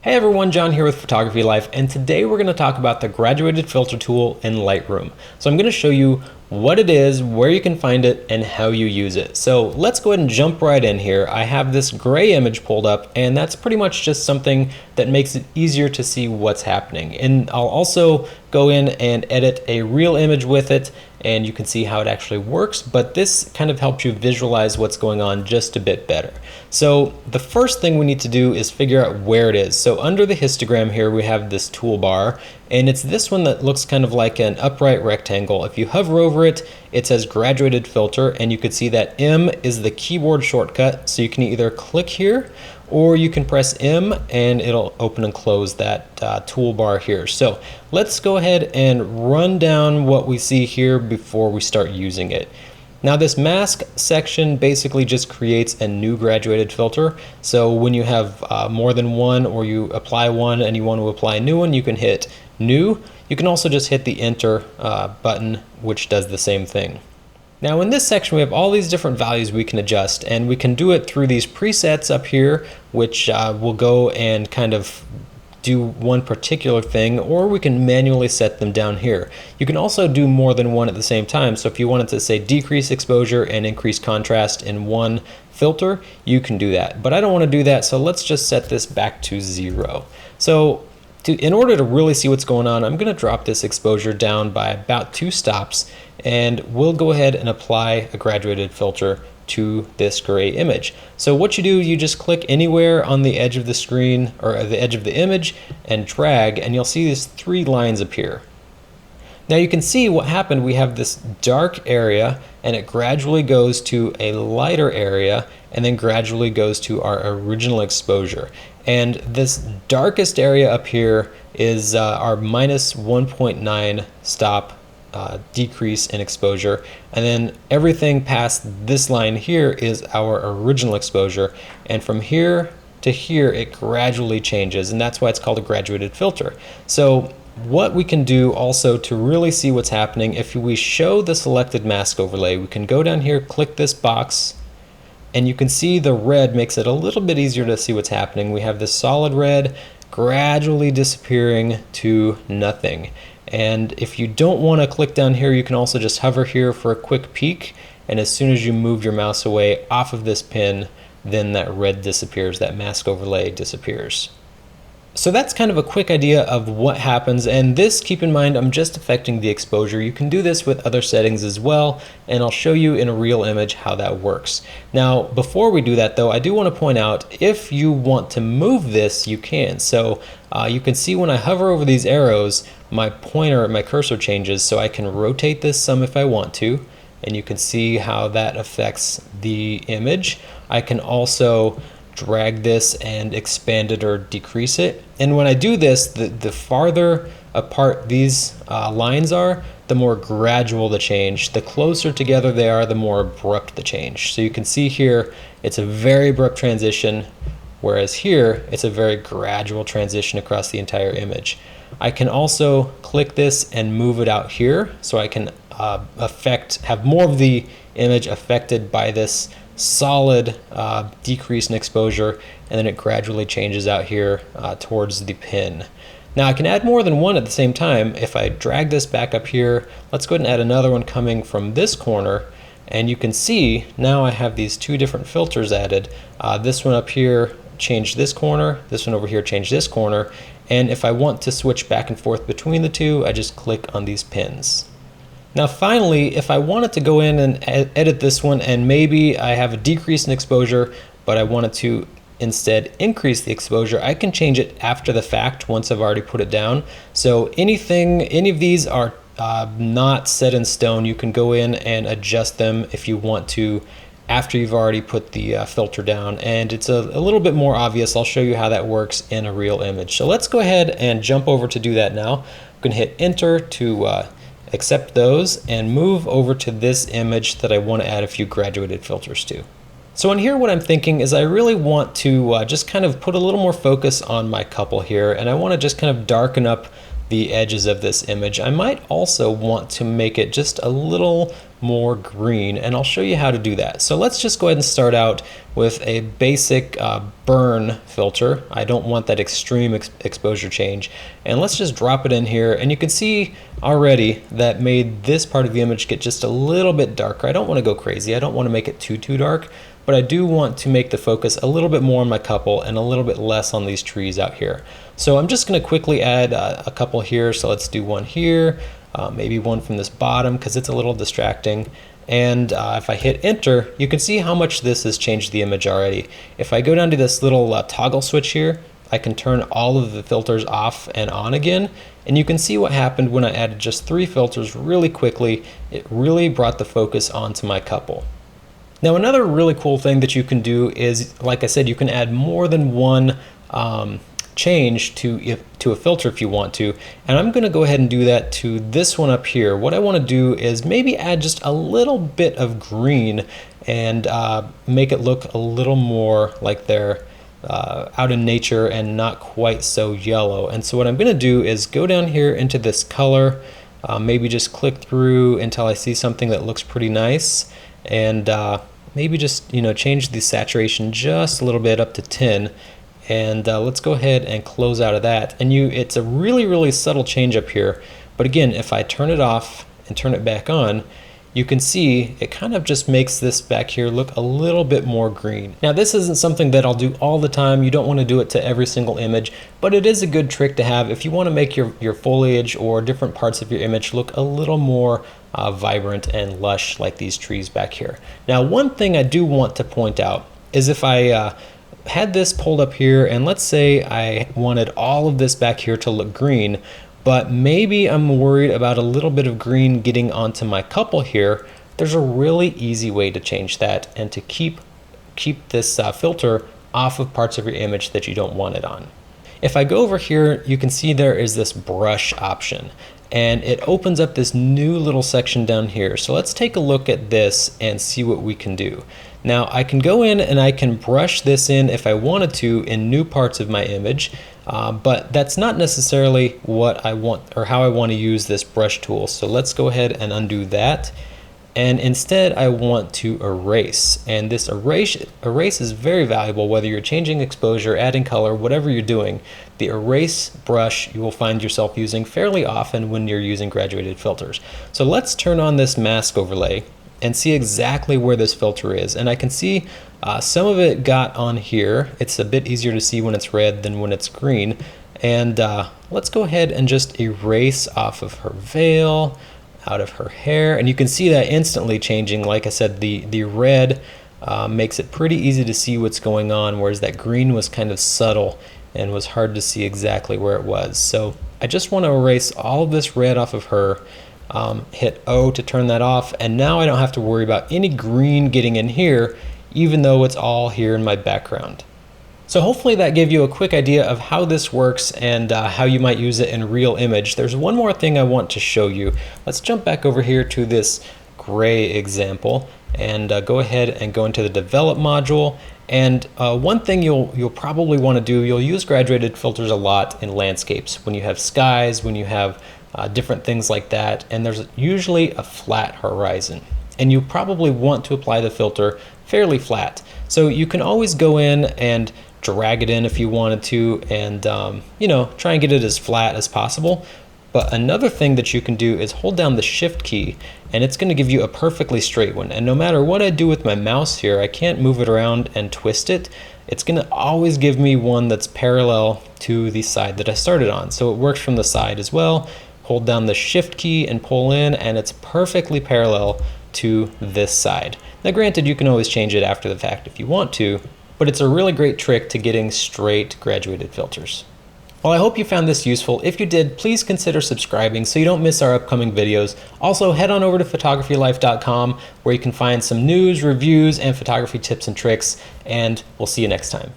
Hey everyone, John here with Photography Life, and today we're going to talk about the graduated filter tool in Lightroom. So I'm going to show you what it is, where you can find it, and how you use it. So let's go ahead and jump right in here. I have this gray image pulled up, and that's pretty much just something that makes it easier to see what's happening. And I'll also go in and edit a real image with it, and you can see how it actually works, but this kind of helps you visualize what's going on just a bit better. So the first thing we need to do is figure out where it is. So under the histogram here we have this toolbar, and it's this one that looks kind of like an upright rectangle. If you hover over it, it says graduated filter, and you can see that M is the keyboard shortcut, so you can either click here or you can press M and it'll open and close that toolbar here. So let's go ahead and run down what we see here before we start using it. Now this mask section basically just creates a new graduated filter. So when you have more than one, or you apply one and you want to apply a new one, you can hit new. You can also just hit the enter button, which does the same thing. Now in this section we have all these different values we can adjust, and we can do it through these presets up here, which will go and kind of do one particular thing, or we can manually set them down here. You can also do more than one at the same time. So if you wanted to say decrease exposure and increase contrast in one filter, you can do that. But I don't want to do that, so let's just set this back to 0. So in order to really see what's going on, I'm going to drop this exposure down by about 2 stops, and we'll go ahead and apply a graduated filter to this gray image. So what you do, you just click anywhere on the edge of the screen or the edge of the image and drag, and you'll see these 3 lines appear. Now you can see what happened. We have this dark area, and it gradually goes to a lighter area, and then gradually goes to our original exposure. And this darkest area up here is our minus 1.9 stop decrease in exposure, and then everything past this line here is our original exposure, and from here to here it gradually changes, and that's why it's called a graduated filter. So what we can do also to really see what's happening, if we show the selected mask overlay, we can go down here, click this box, and you can see the red makes it a little bit easier to see what's happening. We have this solid red gradually disappearing to nothing. And if you don't want to click down here, you can also just hover here for a quick peek, and as soon as you move your mouse away off of this pin, then that red disappears, that mask overlay disappears. So that's kind of a quick idea of what happens, and this, keep in mind, I'm just affecting the exposure. You can do this with other settings as well, and I'll show you in a real image how that works. Now before we do that though, I do want to point out, if you want to move this, you can. So you can see when I hover over these arrows, my pointer, my cursor changes, so I can rotate this some if I want to, and you can see how that affects the image. I can also drag this and expand it or decrease it. And when I do this, the farther apart these lines are, the more gradual the change. The closer together they are, the more abrupt the change. So you can see here, it's a very abrupt transition, whereas here, it's a very gradual transition across the entire image. I can also click this and move it out here, so I can have more of the image affected by this solid decrease in exposure, and then it gradually changes out here towards the pin. Now I can add more than one at the same time. If I drag this back up here, let's go ahead and add another one coming from this corner, and you can see now I have these 2 different filters added. This one up here changed this corner, this one over here changed this corner, and if I want to switch back and forth between the 2, I just click on these pins. Now finally, if I wanted to go in and edit this one, and maybe I have a decrease in exposure, but I wanted to instead increase the exposure, I can change it after the fact once I've already put it down. So any of these are not set in stone. You can go in and adjust them if you want to after you've already put the filter down, and it's a little bit more obvious. I'll show you how that works in a real image. So let's go ahead and jump over to do that now. I'm going to hit enter to accept those and move over to this image that I want to add a few graduated filters to. So in here, what I'm thinking is I really want to just kind of put a little more focus on my couple here, and I want to just kind of darken up the edges of this image. I might also want to make it just a little more green, and I'll show you how to do that. So let's just go ahead and start out with a basic burn filter. I don't want that extreme exposure change, and let's just drop it in here, and you can see already that made this part of the image get just a little bit darker. I don't want to go crazy. I don't want to make it too dark, but I do want to make the focus a little bit more on my couple and a little bit less on these trees out here. So I'm just going to quickly add a couple here. So let's do one here, maybe one from this bottom because it's a little distracting. And if I hit enter, you can see how much this has changed the image already. If I go down to this little toggle switch here, I can turn all of the filters off and on again, and you can see what happened when I added just 3 filters really quickly. It really brought the focus onto my couple. Now another really cool thing that you can do is, like I said, you can add more than one change to a filter if you want to, and I'm going to go ahead and do that to this one up here. What I want to do is maybe add just a little bit of green and make it look a little more like they're out in nature and not quite so yellow. And so what I'm going to do is go down here into this color, maybe just click through until I see something that looks pretty nice, and maybe just change the saturation just a little bit up to 10, and let's go ahead and close out of that. And it's a really subtle change up here, but again, if I turn it off and turn it back on, you can see it kind of just makes this back here look a little bit more green. Now this isn't something that I'll do all the time. You don't want to do it to every single image, but it is a good trick to have if you want to make your foliage or different parts of your image look a little more vibrant and lush like these trees back here. Now one thing I do want to point out is if I had this pulled up here, and let's say I wanted all of this back here to look green, but maybe I'm worried about a little bit of green getting onto my couple here, there's a really easy way to change that and to keep this filter off of parts of your image that you don't want it on. If I go over here, you can see there is this brush option, and it opens up this new little section down here. So let's take a look at this and see what we can do. Now I can go in and I can brush this in if I wanted to in new parts of my image, but that's not necessarily what I want or how I want to use this brush tool. So let's go ahead and undo that. And instead I want to erase, and this erase is very valuable whether you're changing exposure, adding color, whatever you're doing. The erase brush you will find yourself using fairly often when you're using graduated filters. So let's turn on this mask overlay and see exactly where this filter is, and I can see some of it got on here. It's a bit easier to see when it's red than when it's green, and let's go ahead and just erase off of her veil, out of her hair, and you can see that instantly changing. Like I said, the red makes it pretty easy to see what's going on, whereas that green was kind of subtle and was hard to see exactly where it was. So I just want to erase all of this red off of her, hit O to turn that off, and now I don't have to worry about any green getting in here, even though it's all here in my background. So hopefully that gave you a quick idea of how this works and how you might use it in a real image. There's one more thing I want to show you. Let's jump back over here to this gray example and go ahead and go into the develop module. And one thing you'll probably want to do, you'll use graduated filters a lot in landscapes when you have skies, when you have different things like that, and there's usually a flat horizon, and you probably want to apply the filter fairly flat. So you can always go in and drag it in if you wanted to, and try and get it as flat as possible. But another thing that you can do is hold down the shift key, and it's going to give you a perfectly straight one. And no matter what I do with my mouse here, I can't move it around and twist it. It's going to always give me one that's parallel to the side that I started on. So it works from the side as well. Hold down the shift key and pull in, and it's perfectly parallel to this side. Now granted, you can always change it after the fact if you want to, but it's a really great trick to getting straight graduated filters. Well, I hope you found this useful. If you did, please consider subscribing so you don't miss our upcoming videos. Also, head on over to photographylife.com where you can find some news, reviews, and photography tips and tricks, and we'll see you next time.